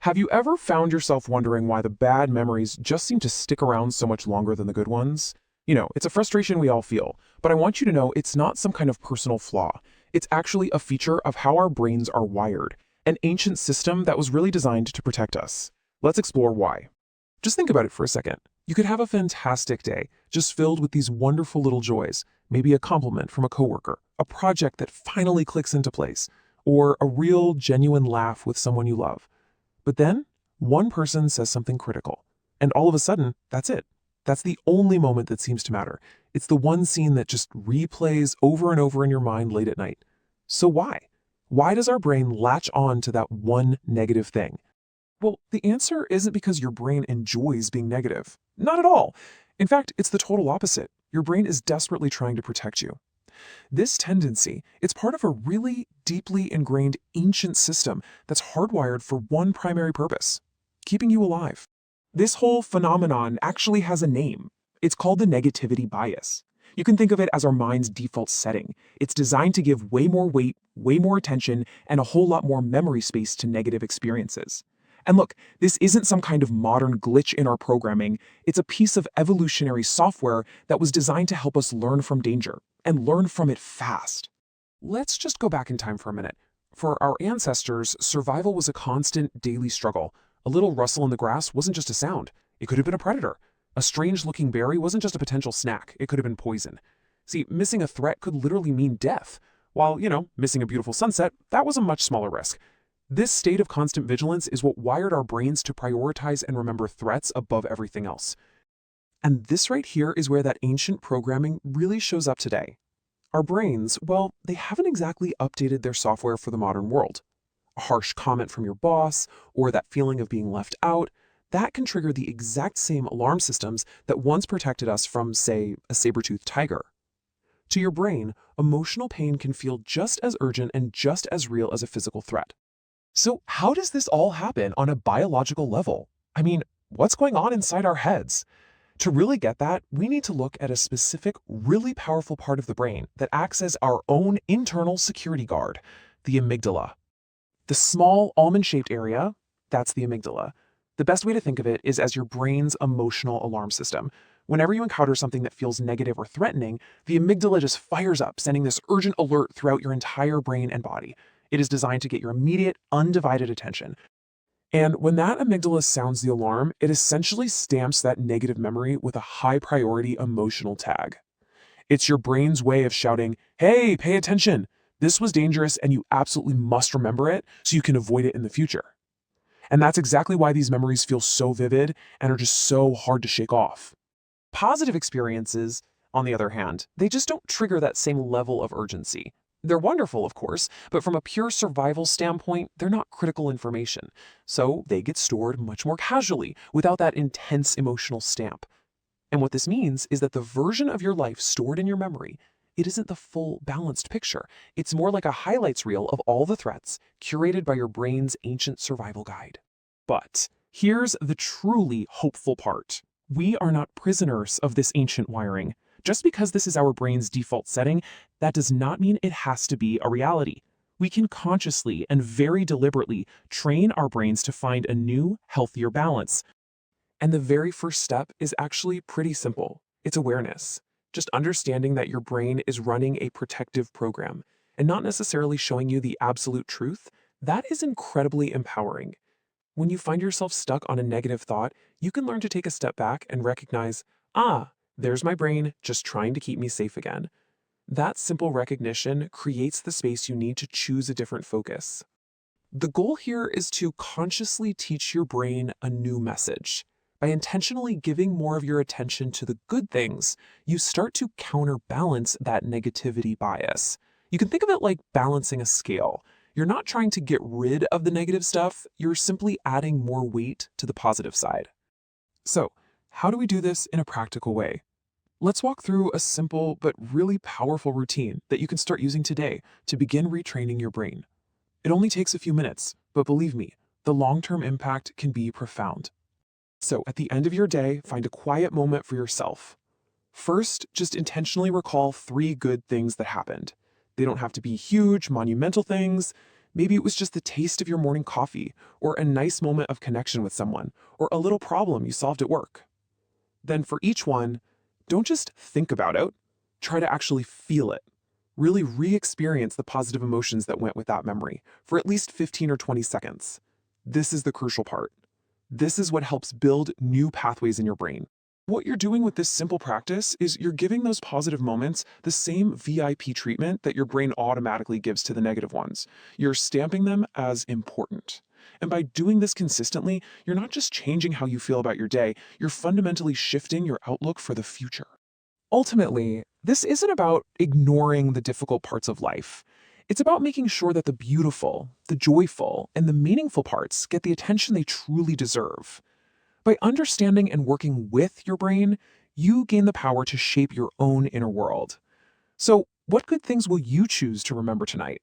Have you ever found yourself wondering why the bad memories just seem to stick around so much longer than the good ones? It's a frustration we all feel, but I want you to know it's not some kind of personal flaw. It's actually a feature of how our brains are wired, an ancient system that was really designed to protect us. Let's explore why. Just think about it for a second. You could have a fantastic day, just filled with these wonderful little joys, maybe a compliment from a coworker, a project that finally clicks into place, or a real, genuine laugh with someone you love. But then, one person says something critical, and all of a sudden, that's it. That's the only moment that seems to matter. It's the one scene that just replays over and over in your mind late at night. So why? Why does our brain latch on to that one negative thing? Well, the answer isn't because your brain enjoys being negative. Not at all. In fact, it's the total opposite. Your brain is desperately trying to protect you. This tendency, it's part of a really deeply ingrained ancient system that's hardwired for one primary purpose: keeping you alive. This whole phenomenon actually has a name. It's called the negativity bias. You can think of it as our mind's default setting. It's designed to give way more weight, way more attention, and a whole lot more memory space to negative experiences. And look, this isn't some kind of modern glitch in our programming. It's a piece of evolutionary software that was designed to help us learn from danger, and learn from it fast. Let's just go back in time for a minute. For our ancestors, survival was a constant daily struggle. A little rustle in the grass wasn't just a sound. It could have been a predator. A strange-looking berry wasn't just a potential snack. It could have been poison. See, missing a threat could literally mean death. While, missing a beautiful sunset, that was a much smaller risk. This state of constant vigilance is what wired our brains to prioritize and remember threats above everything else. And this right here is where that ancient programming really shows up today. Our brains, well, they haven't exactly updated their software for the modern world. A harsh comment from your boss, or that feeling of being left out, that can trigger the exact same alarm systems that once protected us from, say, a saber-toothed tiger. To your brain, emotional pain can feel just as urgent and just as real as a physical threat. So how does this all happen on a biological level? I mean, what's going on inside our heads? To really get that, we need to look at a specific, really powerful part of the brain that acts as our own internal security guard, the amygdala. The small almond-shaped area, that's the amygdala. The best way to think of it is as your brain's emotional alarm system. Whenever you encounter something that feels negative or threatening, the amygdala just fires up, sending this urgent alert throughout your entire brain and body. It is designed to get your immediate, undivided attention. And when that amygdala sounds the alarm, it essentially stamps that negative memory with a high-priority emotional tag. It's your brain's way of shouting, "Hey, pay attention! This was dangerous and you absolutely must remember it so you can avoid it in the future." And that's exactly why these memories feel so vivid and are just so hard to shake off. Positive experiences, on the other hand, they just don't trigger that same level of urgency. They're wonderful, of course, but from a pure survival standpoint, they're not critical information. So they get stored much more casually, without that intense emotional stamp. And what this means is that the version of your life stored in your memory, it isn't the full, balanced picture. It's more like a highlights reel of all the threats, curated by your brain's ancient survival guide. But here's the truly hopeful part. We are not prisoners of this ancient wiring. Just because this is our brain's default setting, that does not mean it has to be a reality. We can consciously and very deliberately train our brains to find a new, healthier balance. And the very first step is actually pretty simple. It's awareness. Just understanding that your brain is running a protective program and not necessarily showing you the absolute truth. That is incredibly empowering. When you find yourself stuck on a negative thought, you can learn to take a step back and recognize, there's my brain just trying to keep me safe again. That simple recognition creates the space you need to choose a different focus. The goal here is to consciously teach your brain a new message. By intentionally giving more of your attention to the good things, you start to counterbalance that negativity bias. You can think of it like balancing a scale. You're not trying to get rid of the negative stuff, you're simply adding more weight to the positive side. So, how do we do this in a practical way? Let's walk through a simple but really powerful routine that you can start using today to begin retraining your brain. It only takes a few minutes, but believe me, the long-term impact can be profound. So at the end of your day, find a quiet moment for yourself. First, just intentionally recall 3 good things that happened. They don't have to be huge, monumental things. Maybe it was just the taste of your morning coffee, or a nice moment of connection with someone, or a little problem you solved at work. Then for each one, don't just think about it, try to actually feel it. Really re-experience the positive emotions that went with that memory for at least 15 or 20 seconds. This is the crucial part. This is what helps build new pathways in your brain. What you're doing with this simple practice is you're giving those positive moments the same VIP treatment that your brain automatically gives to the negative ones. You're stamping them as important. And by doing this consistently, you're not just changing how you feel about your day, you're fundamentally shifting your outlook for the future. Ultimately, this isn't about ignoring the difficult parts of life. It's about making sure that the beautiful, the joyful, and the meaningful parts get the attention they truly deserve. By understanding and working with your brain, you gain the power to shape your own inner world. So, what good things will you choose to remember tonight?